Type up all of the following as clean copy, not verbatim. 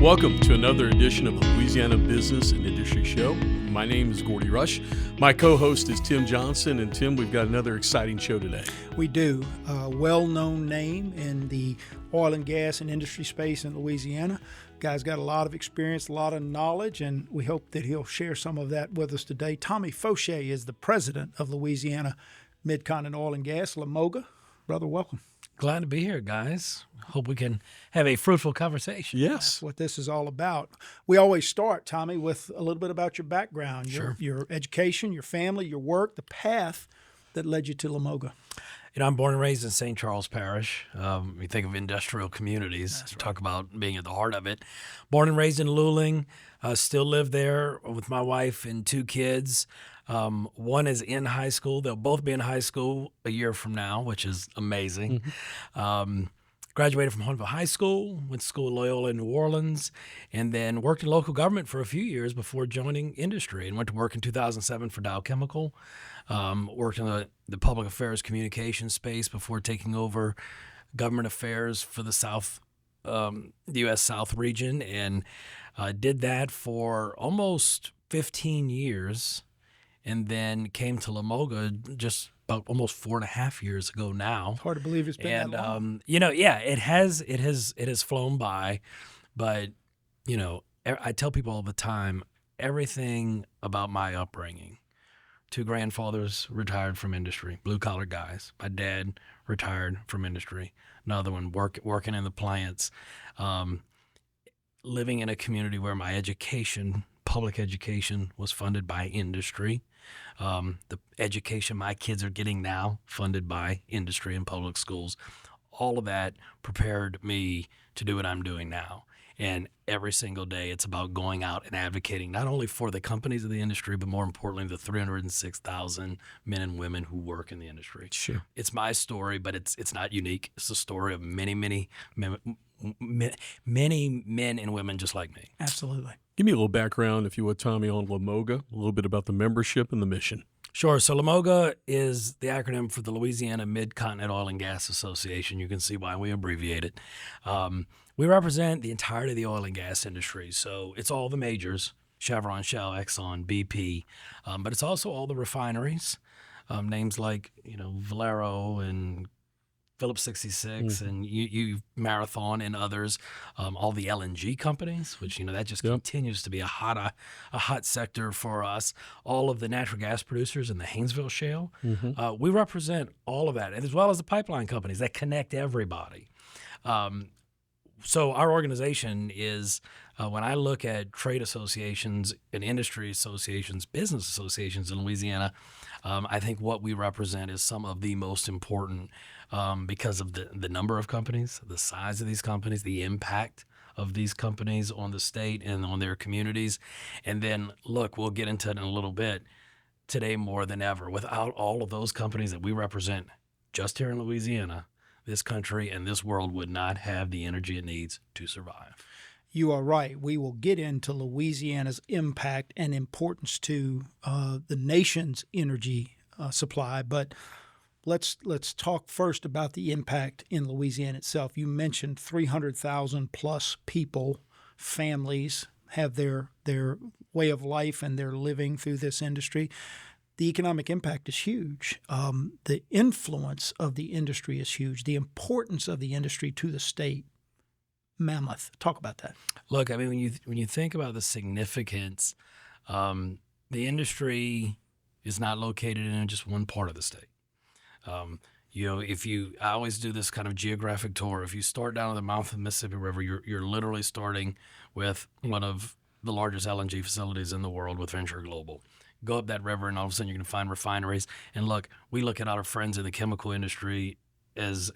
Welcome to another edition of the Louisiana Business and Industry Show. My name is Gordy Rush. My co-host is Tim Johnson. And Tim, we've got another exciting show today. We do. A well-known name in the oil and gas and industry space in Louisiana. Guy's got a lot of experience, a lot of knowledge, and we hope that he'll share some of that with us today. Tommy Faucheux is the president of Louisiana Mid-Continent Oil and Gas, LaMoga. Brother, welcome. Glad to be here, guys. Hope we can have a fruitful conversation. Yes. That's what this is all about. We always start, Tommy, with a little bit about your background, Sure. your education, your family, your work, the path that led you to LaMoga. You know, I'm born and raised in St. Charles Parish. You think of industrial communities, That's right. Talk about being at the heart of it. Born and raised in Luling, still live there with my wife and two kids. One is in high school. They'll both be in high school a year from now, which is amazing. Graduated from Huntsville High School, went to school at Loyola in New Orleans, and then worked in local government for a few years before joining industry, and went to work in 2007 for Dow Chemical. Worked in the public affairs communication space before taking over government affairs for the South, the U.S. South region, and did that for almost 15 years. And then came to LaMoga just about almost 4.5 years ago now. Hard to believe it's been that long. It has flown by, but I tell people all the time, everything about my upbringing. Two grandfathers retired from industry, blue collar guys. My dad retired from industry. Another one working in the plants. Living in a community where my education, public education, was funded by industry. The education my kids are getting now, funded by industry and public schools. All of that prepared me to do what I'm doing now. And every single day, it's about going out and advocating not only for the companies of the industry, but more importantly, the 306,000 men and women who work in the industry. Sure. It's my story, but it's not unique. It's the story of many men and women just like me. Absolutely. Give me a little background, if you would, Tommy, on LaMoga, a little bit about the membership and the mission. Sure. So LMOGA is the acronym for the Louisiana Mid-Continent Oil and Gas Association. You can see why we abbreviate it. We represent the entirety of the oil and gas industry. So it's all the majors, Chevron, Shell, Exxon, BP, but it's also all the refineries, names like Valero and Phillips 66 and you Marathon and others, all the LNG companies, which that just continues to be a hot sector for us. All of the natural gas producers in the Haynesville Shale, we represent all of that, as well as the pipeline companies that connect everybody. So our organization is, when I look at trade associations and industry associations, business associations in Louisiana, I think what we represent is some of the most important because of the number of companies, the size of these companies, the impact of these companies on the state and on their communities. And then, look, we'll get into it in a little bit, today more than ever, without all of those companies that we represent just here in Louisiana, this country and this world would not have the energy it needs to survive. You are right. We will get into Louisiana's impact and importance to the nation's energy supply, but let's talk first about the impact in Louisiana itself. You mentioned 300,000 plus people, families, have their way of life and their living through this industry. The economic impact is huge. The influence of the industry is huge. The importance of the industry to the state, mammoth. Talk about that. Look, I mean, when you think about the significance, the industry is not located in just one part of the state. I always do this kind of geographic tour. If you start down at the mouth of the Mississippi River, you're literally starting with one of the largest LNG facilities in the world with Venture Global. Go up that river, and all of a sudden you're going to find refineries. And look, we look at our friends in the chemical industry as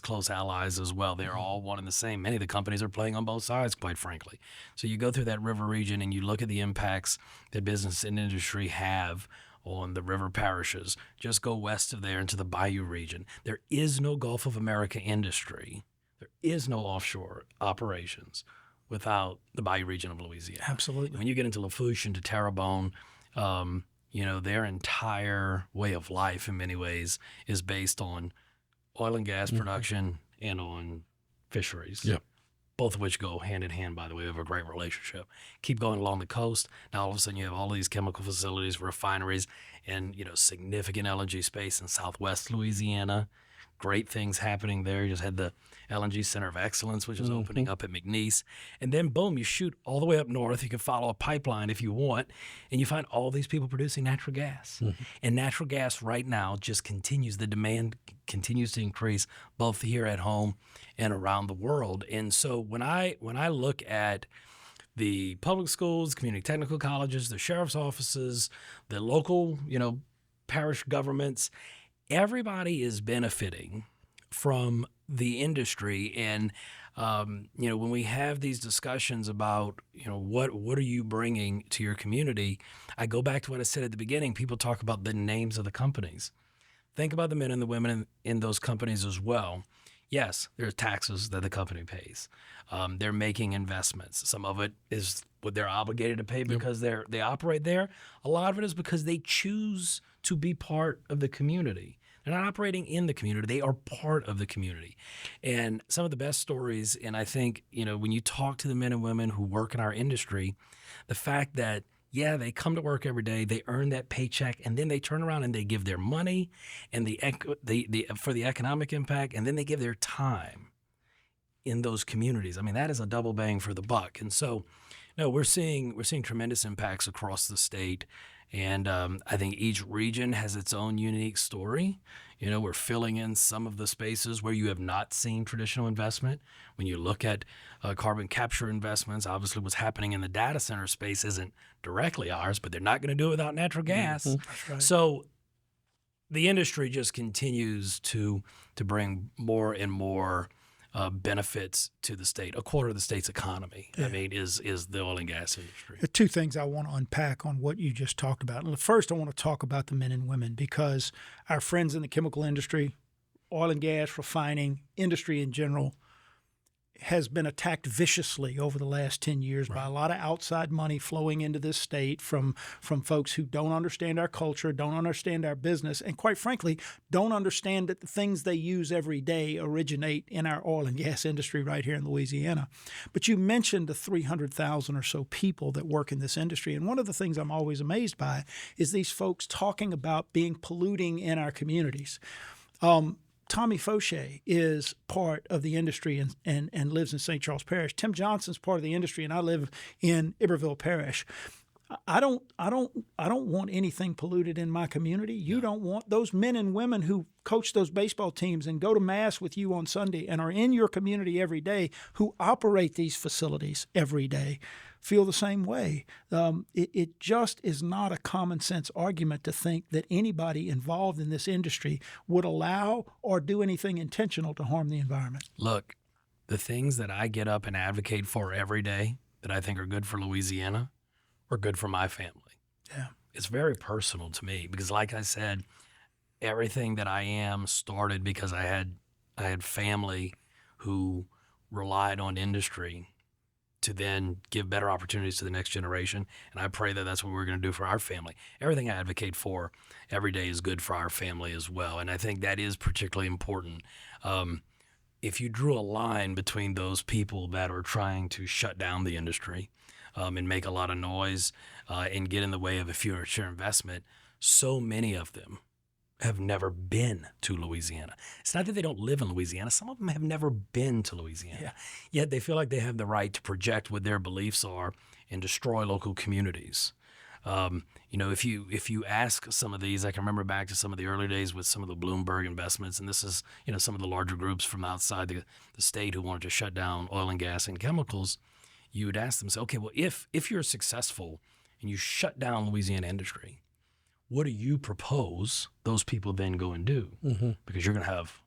close allies as well. They're all one and the same. Many of the companies are playing on both sides, quite frankly. So you go through that river region and you look at the impacts that business and industry have on the river parishes. Just go west of there into the Bayou region. There is no Gulf of America industry. There is no offshore operations without the Bayou region of Louisiana. Absolutely. When you get into Faucheux and to Terrebonne, their entire way of life in many ways is based on oil and gas production and on fisheries. Yep. both of which go hand in hand, by the way. We have a great relationship. Keep going along the coast. Now, all of a sudden, you have all these chemical facilities, refineries, and, significant LNG space in Southwest Louisiana. Great things happening there. You just had the LNG Center of Excellence, which is opening up at McNeese. And then, boom, you shoot all the way up north. You can follow a pipeline if you want, and you find all these people producing natural gas. And natural gas right now just continues. The demand continues to increase both here at home and around the world. And so when I look at the public schools, community technical colleges, the sheriff's offices, the local, parish governments, everybody is benefiting from the industry. And, when we have these discussions about, what are you bringing to your community, I go back to what I said at the beginning. People talk about the names of the companies. Think about the men and the women in those companies as well. Yes, there's taxes that the company pays. They're making investments. Some of it is what they're obligated to pay because they operate there. A lot of it is because they choose to be part of the community. They're not operating in the community. They are part of the community. And some of the best stories, and I think, when you talk to the men and women who work in our industry, the fact that, they come to work every day, they earn that paycheck, and then they turn around and they give their money and for the economic impact, and then they give their time in those communities. I mean, that is a double bang for the buck. And so, we're seeing tremendous impacts across the state. And I think each region has its own unique story. We're filling in some of the spaces where you have not seen traditional investment. When you look at carbon capture investments, obviously what's happening in the data center space isn't directly ours, but they're not going to do it without natural gas. That's right. So the industry just continues to bring more and more benefits to the state. A quarter of the state's economy, is the oil and gas industry. There are two things I want to unpack on what you just talked about. And first, I want to talk about the men and women, because our friends in the chemical industry, oil and gas, refining, industry in general, has been attacked viciously over the last 10 years by a lot of outside money flowing into this state from folks who don't understand our culture, don't understand our business, and quite frankly, don't understand that the things they use every day originate in our oil and gas industry right here in Louisiana. But you mentioned the 300,000 or so people that work in this industry. And one of the things I'm always amazed by is these folks talking about being polluting in our communities. Tommy Faucheux is part of the industry and lives in St. Charles Parish. Tim Johnson's part of the industry, and I live in Iberville Parish. I don't want anything polluted in my community. You don't want those men and women who coach those baseball teams and go to mass with you on Sunday and are in your community every day, who operate these facilities every day, feel the same way. It just is not a common sense argument to think that anybody involved in this industry would allow or do anything intentional to harm the environment. Look, the things that I get up and advocate for every day that I think are good for Louisiana are good for my family. Yeah. It's very personal to me because, like I said, everything that I am started because I had family who relied on industry to then give better opportunities to the next generation. And I pray that that's what we're going to do for our family. Everything I advocate for every day is good for our family as well. And I think that is particularly important. If you drew a line between those people that are trying to shut down the industry and make a lot of noise and get in the way of a future investment, so many of them have never been to Louisiana. It's not that they don't live in Louisiana. Some of them have never been to Louisiana. Yet they feel like they have the right to project what their beliefs are and destroy local communities. If you ask some of these, I can remember back to some of the early days with some of the Bloomberg investments, and this is, some of the larger groups from outside the state who wanted to shut down oil and gas and chemicals. You would ask them, say, okay, well, if you're successful and you shut down Louisiana industry, what do you propose those people then go and do? Mm-hmm. Because you're going to have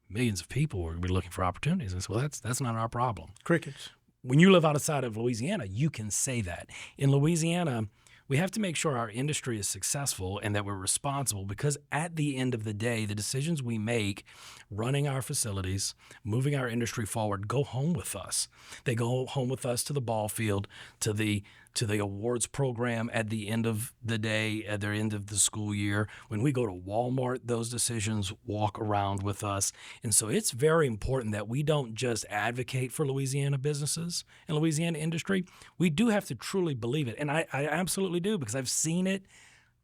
millions of people who are going to be looking for opportunities. And so, well, that's not our problem. Crickets. When you live outside of Louisiana, you can say that. In Louisiana, we have to make sure our industry is successful and that we're responsible, because at the end of the day, the decisions we make running our facilities, moving our industry forward, go home with us. They go home with us to the ball field, to the to the awards program at the end of the day, at the end of the school year. When we go to Walmart, those decisions walk around with us. And so it's very important that we don't just advocate for Louisiana businesses and Louisiana industry. We do have to truly believe it. And I absolutely do, because I've seen it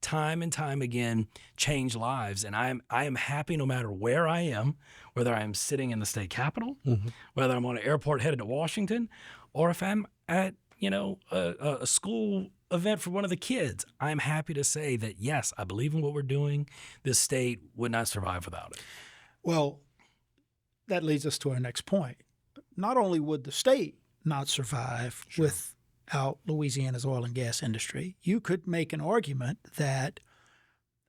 time and time again change lives. And I am happy no matter where I am, whether I'm sitting in the state capitol, whether I'm on an airport headed to Washington, or if I'm at, a school event for one of the kids. I'm happy to say that, yes, I believe in what we're doing. This state would not survive without it. Well, that leads us to our next point. Not only would the state not survive without Louisiana's oil and gas industry, you could make an argument that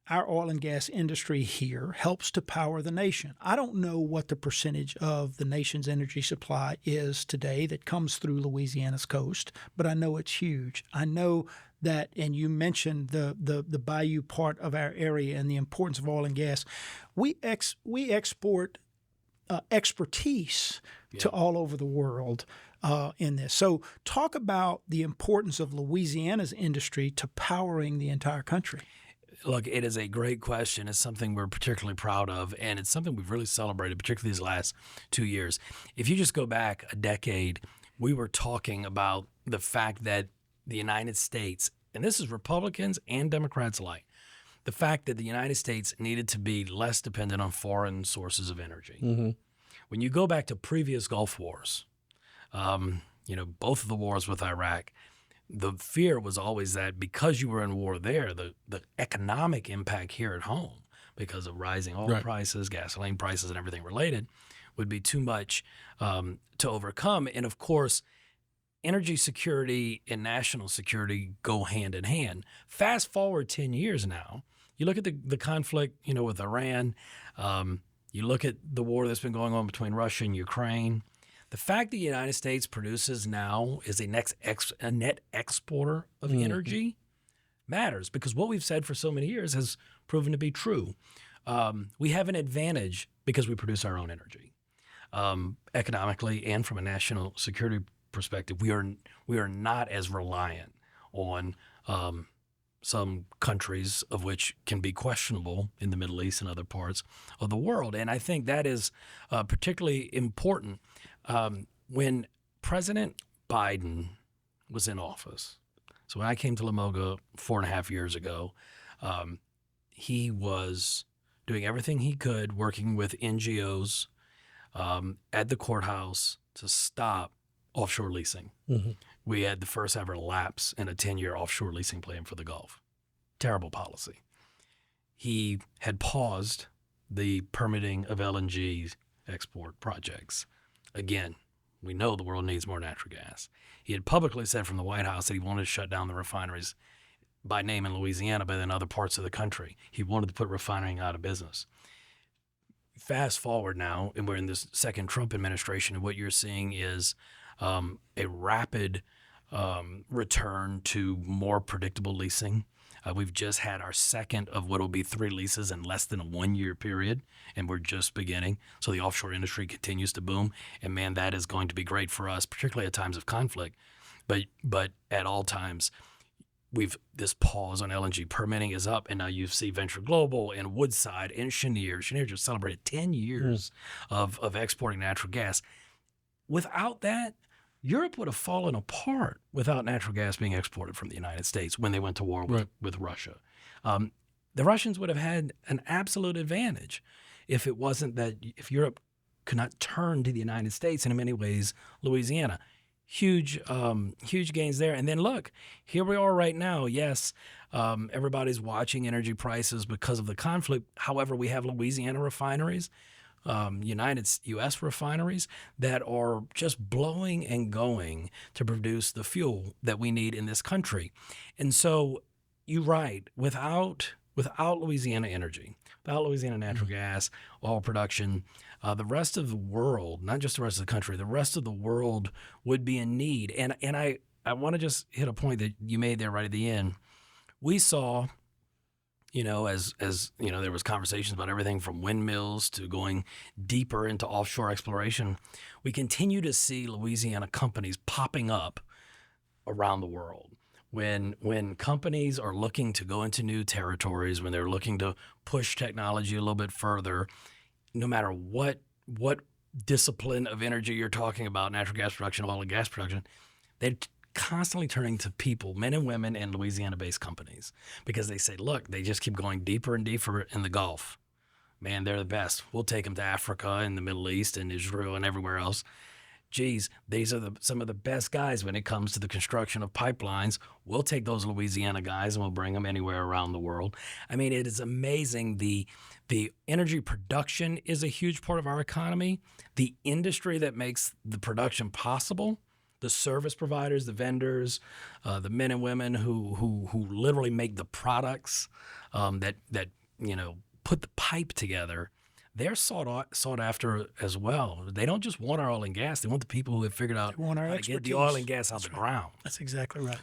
our oil and gas industry here helps to power the nation. I don't know what the percentage of the nation's energy supply is today that comes through Louisiana's coast, but I know it's huge. I know that, and you mentioned the bayou part of our area and the importance of oil and gas. We export expertise to all over the world in this. So talk about the importance of Louisiana's industry to powering the entire country. Look, it is a great question. It's something we're particularly proud of, and it's something we've really celebrated, particularly these last 2 years. If you just go back a decade, we were talking about the fact that the United States, and this is Republicans and Democrats alike, the fact that the United States needed to be less dependent on foreign sources of energy. When you go back to previous Gulf wars, both of the wars with Iraq, the fear was always that because you were in war there, the economic impact here at home, because of rising oil prices, gasoline prices, and everything related, would be too much to overcome. And of course, energy security and national security go hand in hand. Fast forward 10 years now, you look at the conflict, with Iran, you look at the war that's been going on between Russia and Ukraine. The fact that the United States produces now is a net exporter of energy matters, because what we've said for so many years has proven to be true. We have an advantage because we produce our own energy. Economically and from a national security perspective, we are not as reliant on some countries, of which can be questionable in the Middle East and other parts of the world. And I think that is particularly important. When President Biden was in office, so when I came to LaMoga 4.5 years ago, he was doing everything he could, working with NGOs at the courthouse to stop offshore leasing. We had the first ever lapse in a 10-year offshore leasing plan for the Gulf. Terrible policy. He had paused the permitting of LNG export projects. Again, we know the world needs more natural gas. He had publicly said from the White House that he wanted to shut down the refineries by name in Louisiana, but in other parts of the country. He wanted to put refining out of business. Fast forward now, and we're in this second Trump administration, and what you're seeing is a rapid return to more predictable leasing. We've just had our second of what will be 3 leases in less than a 1-year period, and we're just beginning. So the offshore industry continues to boom, and man, that is going to be great for us, particularly at times of conflict. But at all times, this pause on LNG permitting is up, and now you see Venture Global and Woodside and Cheniere. Cheniere just celebrated 10 years of exporting natural gas. Without that, Europe would have fallen apart without natural gas being exported from the United States when they went to war with Russia. The Russians would have had an absolute advantage if it wasn't that if Europe could not turn to the United States, and in many ways, Louisiana. Huge gains there. And then look, here we are right now. Yes, everybody's watching energy prices because of the conflict. However, we have Louisiana refineries, U.S. refineries that are just blowing and going to produce the fuel that we need in this country. And so you're right, without Louisiana energy, without Louisiana natural gas, oil production, the rest of the world, not just the rest of the country, the rest of the world would be in need. And I want to just hit a point that you made there right at the end. We saw, as there was conversations about everything from windmills to going deeper into offshore exploration. We continue to see Louisiana companies popping up around the world. When companies are looking to go into new territories, when they're looking to push technology a little bit further, no matter what discipline of energy you're talking about, natural gas production, oil and gas production, they're constantly turning to people, men and women in Louisiana-based companies, because they say, look, they just keep going deeper and deeper in the Gulf. Man, they're the best. We'll take them to Africa and the Middle East and Israel and everywhere else. Geez, these are some of the best guys when it comes to the construction of pipelines. We'll take those Louisiana guys and we'll bring them anywhere around the world. I mean, it is amazing. The energy production is a huge part of our economy. The industry that makes the production possible, the service providers, the vendors, the men and women who literally make the products that put the pipe together. They're sought after as well. They don't just want our oil and gas. They want the people who have figured out how to get the oil and gas out the ground. That's exactly right.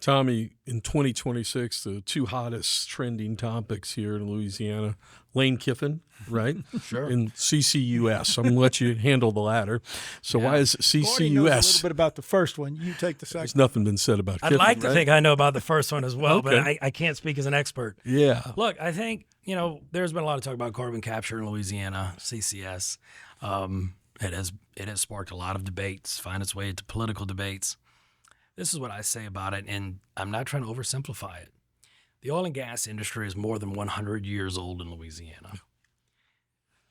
Tommy, in 2026, the two hottest trending topics here in Louisiana, Lane Kiffin, right? Sure. And CCUS. I'm going to let you handle the latter. So why is CCUS? Gordy knows a little bit about the first one. You take the second. There's nothing been said about Kiffin, I'd like to right? think I know about the first one as well, Okay. but I can't speak as an expert. Yeah. Look, I think, there's been a lot of talk about carbon capture in Louisiana, CCS. It has sparked a lot of debates, find its way into political debates. This is what I say about it, and I'm not trying to oversimplify it. The oil and gas industry is more than 100 years old in Louisiana.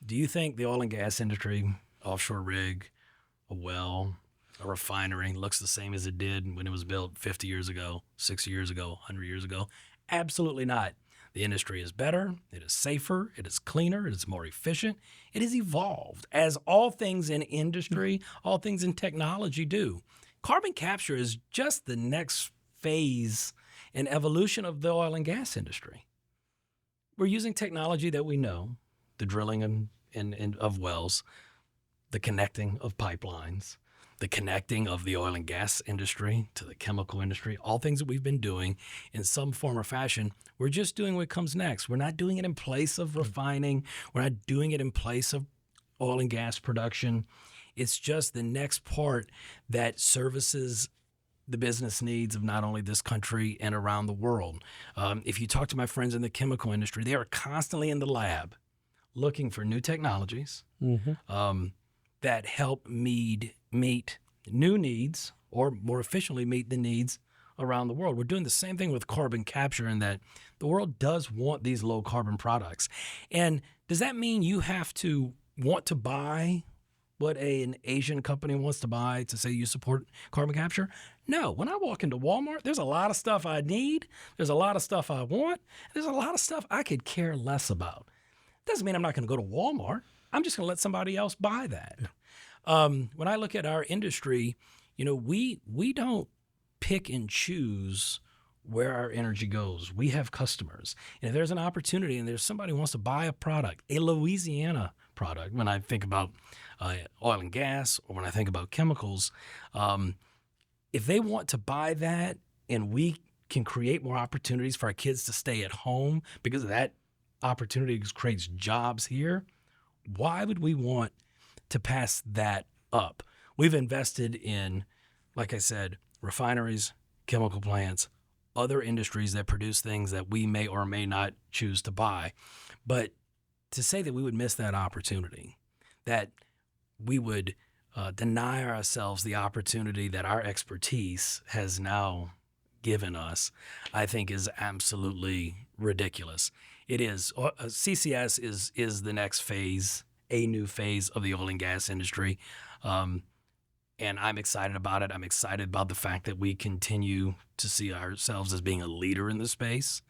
Do you think the oil and gas industry, offshore rig, a well, a refinery, looks the same as it did when it was built 50 years ago, 60 years ago, 100 years ago? Absolutely not. The industry is better, it is safer, it is cleaner, it is more efficient, it has evolved, as all things in industry, all things in technology do. Carbon capture is just the next phase in evolution of the oil and gas industry. We're using technology that we know, the drilling of wells, the connecting of pipelines, the connecting of the oil and gas industry to the chemical industry, all things that we've been doing in some form or fashion. We're just doing what comes next. We're not doing it in place of refining. We're not doing it in place of oil and gas production. It's just the next part that services the business needs of not only this country and around the world. If you talk to my friends in the chemical industry, they are constantly in the lab looking for new technologies that help meet new needs, or more efficiently meet the needs around the world. We're doing the same thing with carbon capture in that the world does want these low carbon products. And does that mean you have to want to buy what an Asian company wants to buy to say you support carbon capture? No. When I walk into Walmart, there's a lot of stuff I need. There's a lot of stuff I want. There's a lot of stuff I could care less about. Doesn't mean I'm not going to go to Walmart. I'm just going to let somebody else buy that. When I look at our industry, we don't pick and choose where our energy goes. We have customers. And if there's an opportunity and there's somebody who wants to buy a product, a Louisiana product, when I think about oil and gas or when I think about chemicals, if they want to buy that and we can create more opportunities for our kids to stay at home because that opportunity creates jobs here, why would we want to pass that up? We've invested in, like I said, refineries, chemical plants, other industries that produce things that we may or may not choose to buy. But to say that we would miss that opportunity, that we would deny ourselves the opportunity that our expertise has now given us, I think is absolutely ridiculous. It is. CCS is the next phase, a new phase of the oil and gas industry. And I'm excited about it. I'm excited about the fact that we continue to see ourselves as being a leader in the space,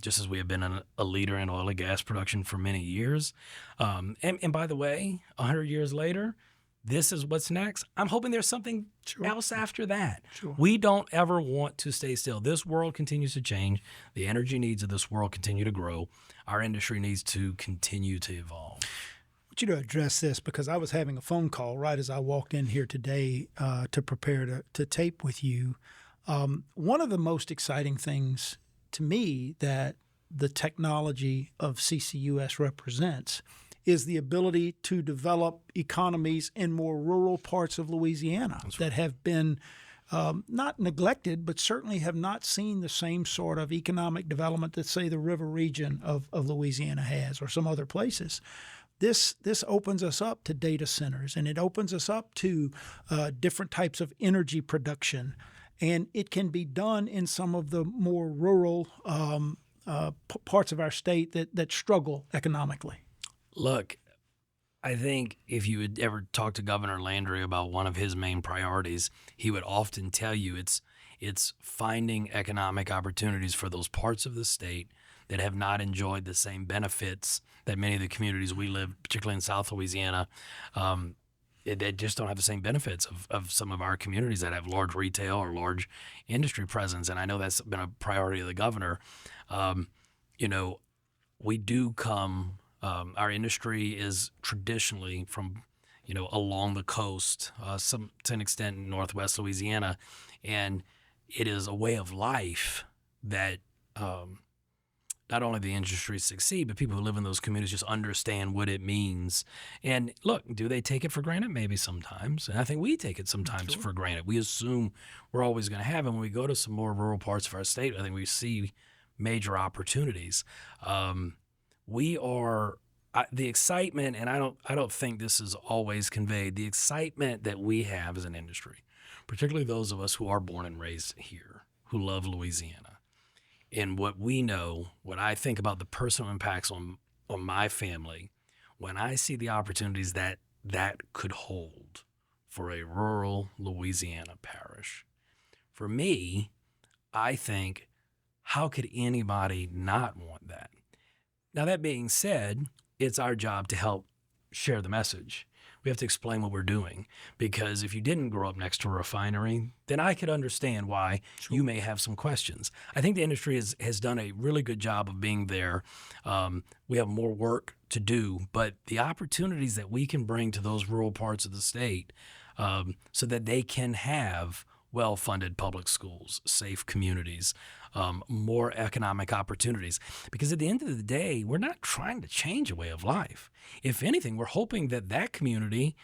just as we have been a leader in oil and gas production for many years. And by the way, 100 years later, this is what's next. I'm hoping there's something else after that. Sure. We don't ever want to stay still. This world continues to change. The energy needs of this world continue to grow. Our industry needs to continue to evolve. I want you to address this because I was having a phone call right as I walked in here today to prepare to tape with you. One of the most exciting things to me that the technology of CCUS represents is the ability to develop economies in more rural parts of Louisiana that have been not neglected, but certainly have not seen the same sort of economic development that, say, the river region of Louisiana has or some other places. This opens us up to data centers, and it opens us up to different types of energy production. And it can be done in some of the more rural parts of our state that struggle economically. Look, I think if you would ever talk to Governor Landry about one of his main priorities, he would often tell you it's finding economic opportunities for those parts of the state that have not enjoyed the same benefits that many of the communities we live, particularly in South Louisiana, they just don't have the same benefits of some of our communities that have large retail or large industry presence. And I know that's been a priority of the governor. We do come, our industry is traditionally from, along the coast, to an extent in Northwest Louisiana. And it is a way of life that not only the industry succeed, but people who live in those communities just understand what it means. And look, do they take it for granted? Maybe sometimes. And I think we take it sometimes for granted. We assume we're always going to have it. When we go to some more rural parts of our state, I think we see major opportunities. The excitement, and I don't think this is always conveyed, the excitement that we have as an industry, particularly those of us who are born and raised here, who love Louisiana. And what we know, what I think about the personal impacts on my family, when I see the opportunities that could hold for a rural Louisiana parish, for me, I think, how could anybody not want that? Now, that being said, it's our job to help share the message. We have to explain what we're doing, because if you didn't grow up next to a refinery, then I could understand why you may have some questions. I think the industry has done a really good job of being there. We have more work to do, but the opportunities that we can bring to those rural parts of the state so that they can have well-funded public schools, safe communities, more economic opportunities. Because at the end of the day, we're not trying to change a way of life. If anything, we're hoping that community,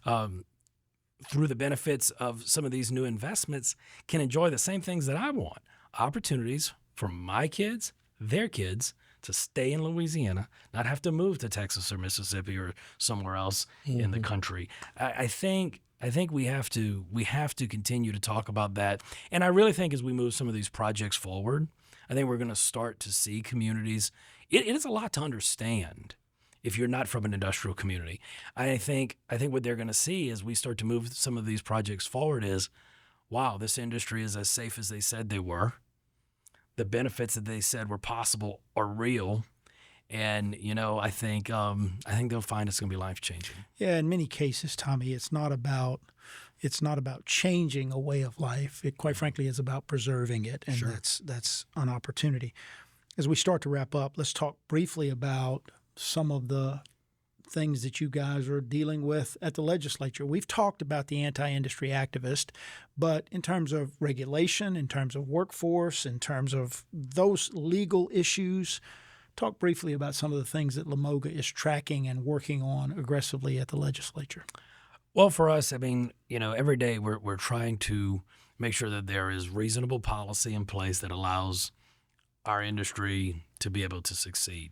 through the benefits of some of these new investments, can enjoy the same things that I want. Opportunities for my kids, their kids, to stay in Louisiana, not have to move to Texas or Mississippi or somewhere else in the country. I think we have to continue to talk about that. And I really think as we move some of these projects forward, I think we're going to start to see communities. It is a lot to understand if you're not from an industrial community. I think what they're going to see as we start to move some of these projects forward is, wow, this industry is as safe as they said they were. The benefits that they said were possible are real. And, I think they'll find it's going to be life-changing. Yeah, in many cases, Tommy, it's not about changing a way of life. It, quite frankly, is about preserving it, and that's an opportunity. As we start to wrap up, let's talk briefly about some of the things that you guys are dealing with at the legislature. We've talked about the anti-industry activist, but in terms of regulation, in terms of workforce, in terms of those legal issues, talk briefly about some of the things that LaMoga is tracking and working on aggressively at the legislature. Well, for us, every day we're trying to make sure that there is reasonable policy in place that allows our industry to be able to succeed.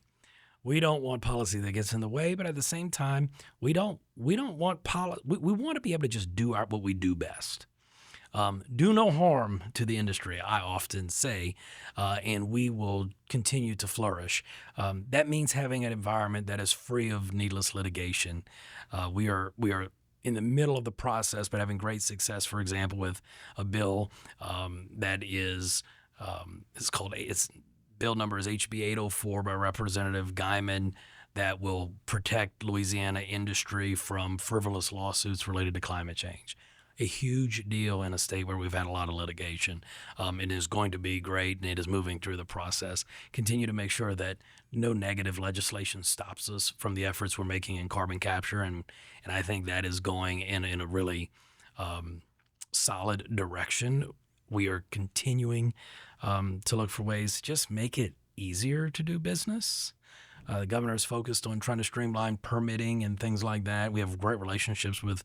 We don't want policy that gets in the way, but at the same time, we don't want policy. We want to be able to just do what we do best. Do no harm to the industry, I often say, and we will continue to flourish. That means having an environment that is free of needless litigation. We are in the middle of the process, but having great success, for example, with a bill that is its bill number is HB 804 by Representative Guyman, that will protect Louisiana industry from frivolous lawsuits related to climate change. A huge deal in a state where we've had a lot of litigation. It is going to be great, and it is moving through the process. Continue to make sure that no negative legislation stops us from the efforts we're making in carbon capture, and I think that is going in a really solid direction. We are continuing to look for ways to just make it easier to do business. The governor is focused on trying to streamline permitting and things like that. We have great relationships with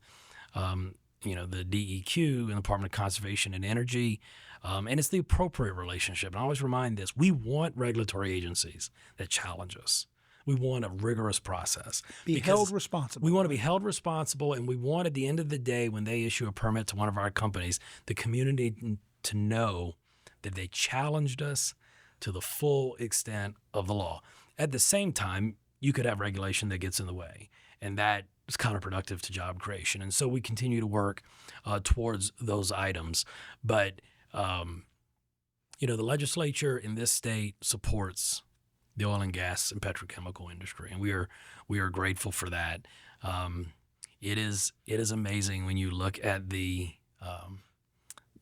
the DEQ and the Department of Conservation and Energy, and it's the appropriate relationship. And I always remind this: we want regulatory agencies that challenge us. We want a rigorous process. Be held responsible. We want to be held responsible, and we want, at the end of the day, when they issue a permit to one of our companies, the community to know that they challenged us to the full extent of the law. At the same time, you could have regulation that gets in the way, and that is counterproductive to job creation. And so we continue to work towards those items. But, the legislature in this state supports the oil and gas and petrochemical industry, and we are grateful for that. It is amazing when you look at the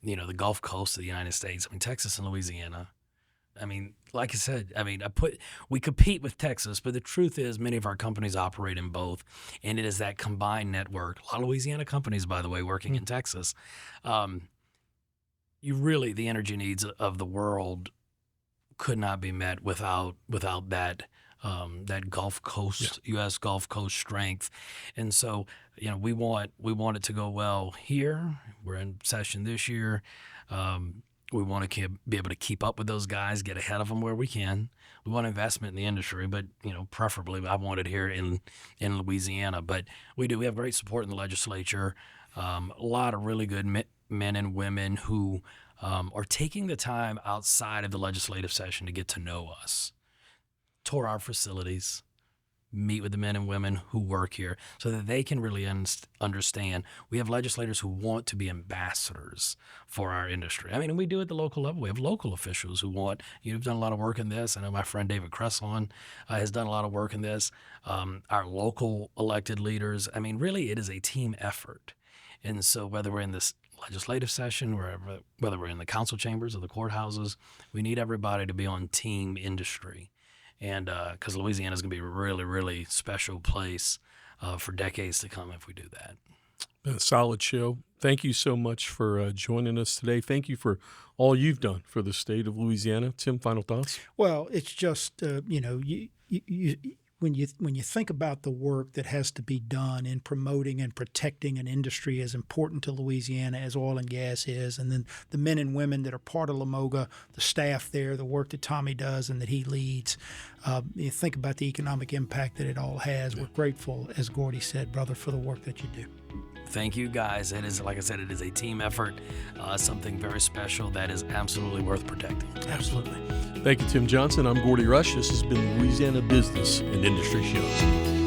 the Gulf Coast of the United States. I mean, Texas and Louisiana. I mean, like I said, we compete with Texas, but the truth is many of our companies operate in both, and it is that combined network. A lot of Louisiana companies, by the way, working in Texas. The energy needs of the world could not be met without that Gulf Coast, U.S. Gulf Coast strength. And so, we want it to go well here. We're in session this year. We want to be able to keep up with those guys, get ahead of them where we can. We want investment in the industry, but preferably I want it here in Louisiana. But we do. We have great support in the legislature. A lot of really good men and women who are taking the time outside of the legislative session to get to know us, tour our facilities, meet with the men and women who work here so that they can really understand. We have legislators who want to be ambassadors for our industry. I mean, and we do at the local level. We have local officials who want, you've done a lot of work in this. I know my friend David Cresslon has done a lot of work in this. Our local elected leaders. I mean, really, it is a team effort. And so whether we're in this legislative session, whether we're in the council chambers or the courthouses, we need everybody to be on team industry. And because Louisiana is going to be a really, really special place for decades to come if we do that. Been a solid show. Thank you so much for joining us today. Thank you for all you've done for the state of Louisiana. Tim, final thoughts? Well, it's just, when you think about the work that has to be done in promoting and protecting an industry as important to Louisiana as oil and gas is, and then the men and women that are part of LaMoga, the staff there, the work that Tommy does and that he leads, you think about the economic impact that it all has. We're grateful, as Gordy said, brother, for the work that you do. Thank you, guys. It is, like I said, it is a team effort, something very special that is absolutely worth protecting. Absolutely. Thank you, Tim Johnson. I'm Gordy Rush. This has been the Louisiana Business and Industry Show.